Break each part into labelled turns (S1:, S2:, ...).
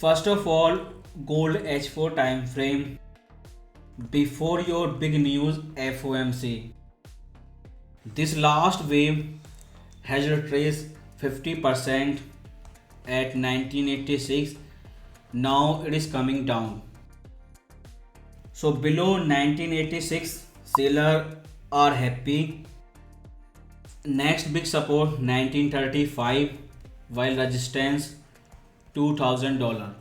S1: First of all, gold H4 time frame before your big news FOMC. This last wave has retraced 50% at 1986. Now it is coming down. So below 1986, sellers are happy. Next big support 1935, while resistance $2,000.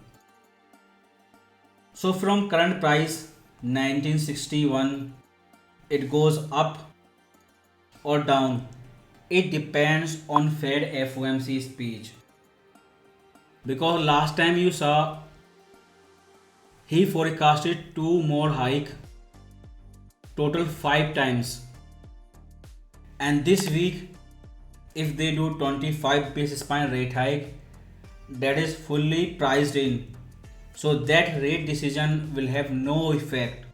S1: So from current price 1961, it goes up or down. It depends on Fed FOMC speech. Because last time you saw he forecasted 2 more hike, total 5 times. And this week, if they do 25 basis point rate hike, that is fully priced in. So that rate decision will have no effect.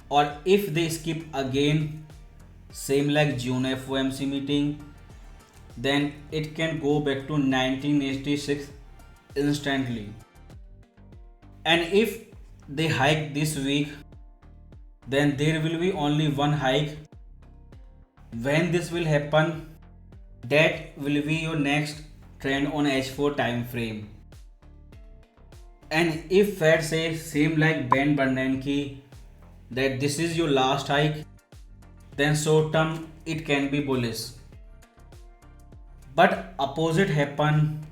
S1: Or if they skip again, same like June FOMC meeting, then it can go back to 1986 instantly. And if they hike this week, then there will be only one hike. When this will happen, that will be your next trend on H4 time frame. And if Fed says same like Ben Bernanke that this is your last hike, then short term it can be bullish. But opposite happen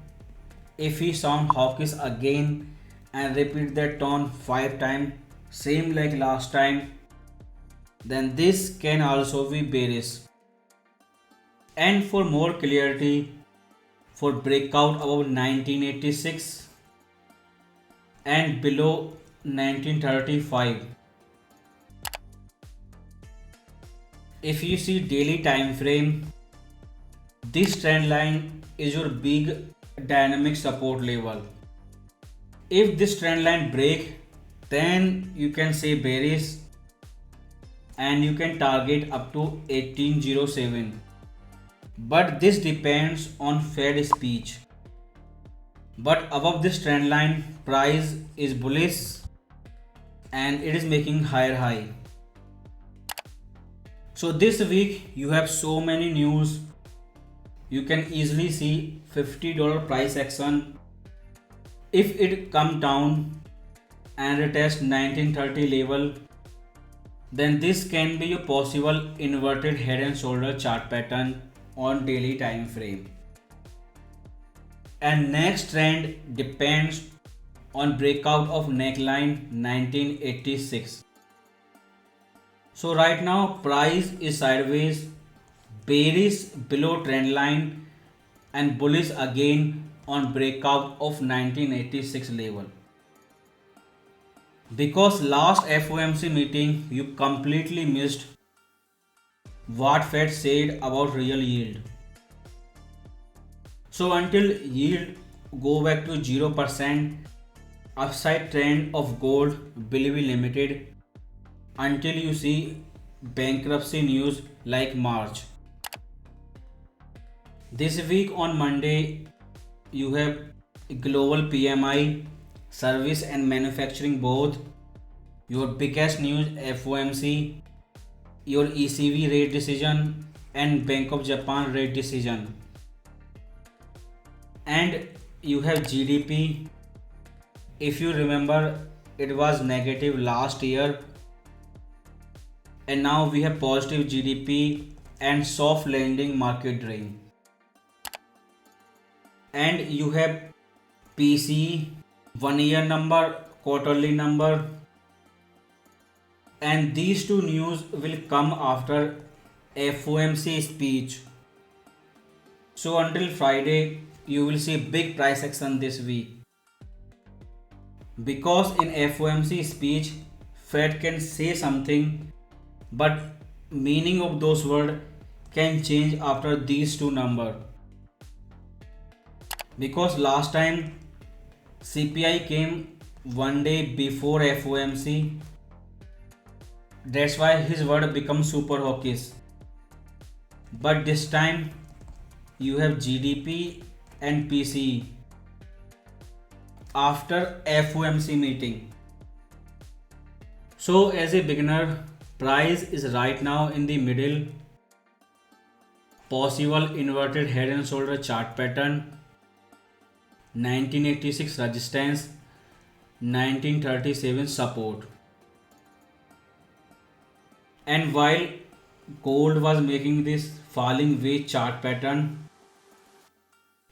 S1: if he sound hawkish again and repeat that tone 5 times, same like last time, then this can also be bearish. And for more clarity, for breakout above 1986 and below 1935, if you see daily time frame, this trend line is your big dynamic support level. If this trend line break, then you can say bearish and you can target up to 1807. But this depends on Fed speech. But above this trend line, price is bullish and it is making higher high. So this week you have so many news. You can easily see $50 price action. If it come down and retest 1930 level, then this can be a possible inverted head and shoulder chart pattern on daily time frame. And next trend depends on breakout of neckline 1986. So right now price is sideways, bearish below trend line and bullish again on breakout of 1986 level. Because last FOMC meeting you completely missed what Fed said about real yield. So until yield go back to 0%, upside trend of gold will be limited until you see bankruptcy news like March. This week on Monday, you have global PMI, service and manufacturing both, your biggest news FOMC, your ECB rate decision and Bank of Japan rate decision. And you have GDP. If you remember, it was negative last year and now we have positive GDP and soft landing market drain. And you have PCE, 1 year number, quarterly number, and these two news will come after FOMC speech. So until Friday you will see big price action this week. Because in FOMC speech Fed can say something, but meaning of those words can change after these two numbers. Because last time CPI came one day before FOMC, that's why his word becomes super hawkish. But this time you have GDP and PCE. after FOMC meeting. So as a beginner, price is right now in the middle, possible inverted head and shoulder chart pattern, 1986 resistance, 1937 support. And while gold was making this falling wedge chart pattern,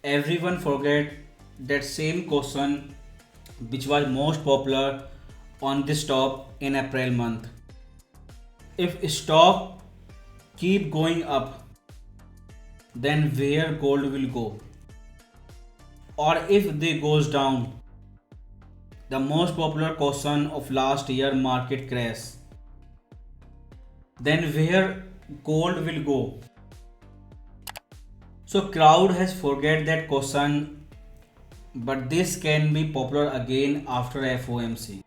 S1: everyone forget that same question which was most popular on this top in April month. If stock keep going up, then where gold will go? Or if they goes down, the most popular question of last year market crash, then where gold will go? So crowd has forget that question, but this can be popular again after FOMC.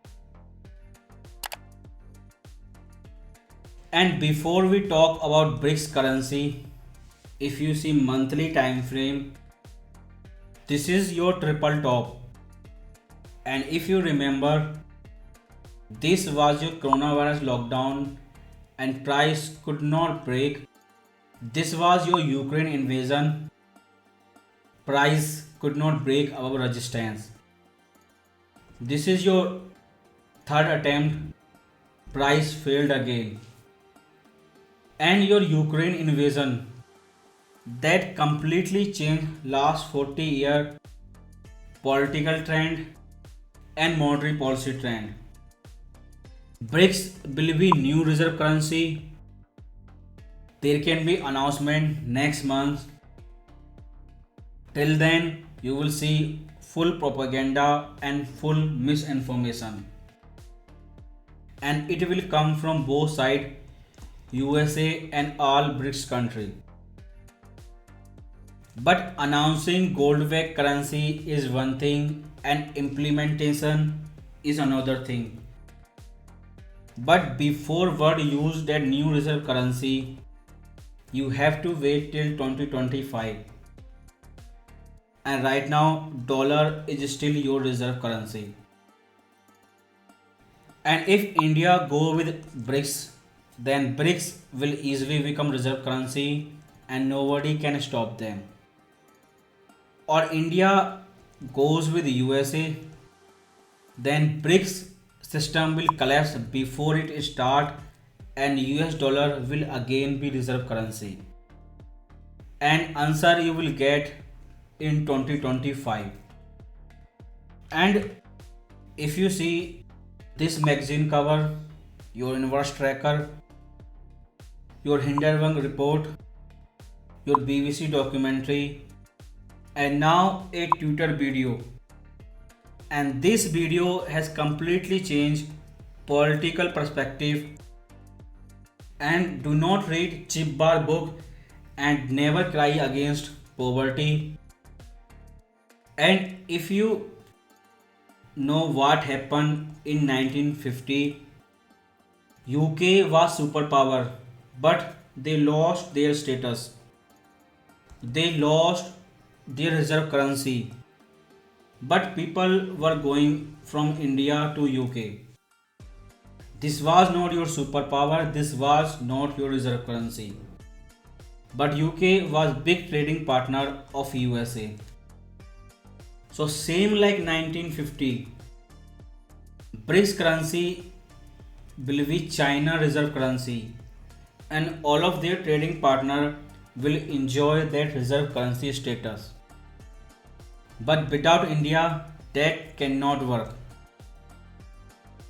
S1: And before we talk about BRICS currency, if you see monthly time frame, this is your triple top. And if you remember, this was your coronavirus lockdown and price could not break. This was your Ukraine invasion, price could not break above resistance. This is your third attempt, price failed again. And your Ukraine invasion, that completely changed last 40-year political trend and monetary policy trend. BRICS will be new reserve currency. There can be announcement next month. Till then, you will see full propaganda and full misinformation. And it will come from both sides, USA and all BRICS countries. But announcing gold-backed currency is one thing and implementation is another thing. But before world use that new reserve currency, you have to wait till 2025. And right now, dollar is still your reserve currency. And if India go with BRICS, then BRICS will easily become reserve currency and nobody can stop them. Or India goes with USA, then BRICS system will collapse before it start and US dollar will again be reserve currency. And answer you will get in 2025. And if you see this magazine cover, your inverse tracker, your Hindenburg report, your BBC documentary, and now a Twitter video. And this video has completely changed political perspective. And do not read cheap bar book and never cry against poverty. And if you know what happened in 1950, UK was superpower, but they lost their status. They lost their reserve currency. But people were going from India to UK. This was not your superpower, this was not your reserve currency. But UK was big trading partner of USA. So same like 1950, BRICS currency will be China reserve currency and all of their trading partner will enjoy that reserve currency status. But without India, that cannot work.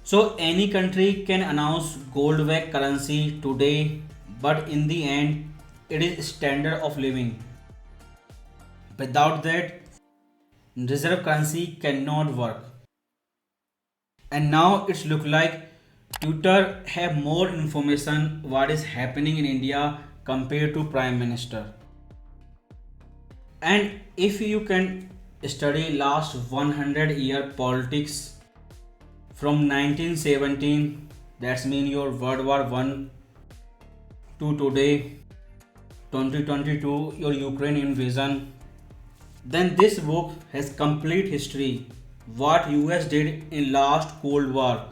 S1: So any country can announce gold-backed currency today, but in the end, it is standard of living. Without that, reserve currency cannot work. And now it's look like Twitter have more information what is happening in India compared to Prime Minister. And if you can study last 100-year politics from 1917, that's mean your World War I to today, 2022, your Ukraine invasion, then this book has complete history what US did in last Cold War.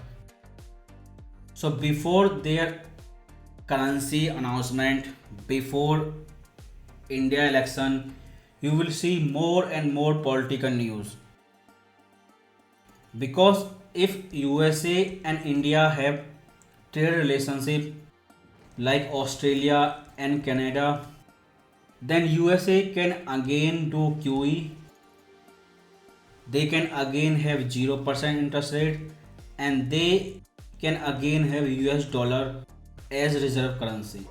S1: So before their currency announcement, before India election, you will see more and more political news. Because if USA and India have trade relationship like Australia and Canada, then USA can again do QE. They can again have 0% interest rate, and they can again have US dollar as reserve currency.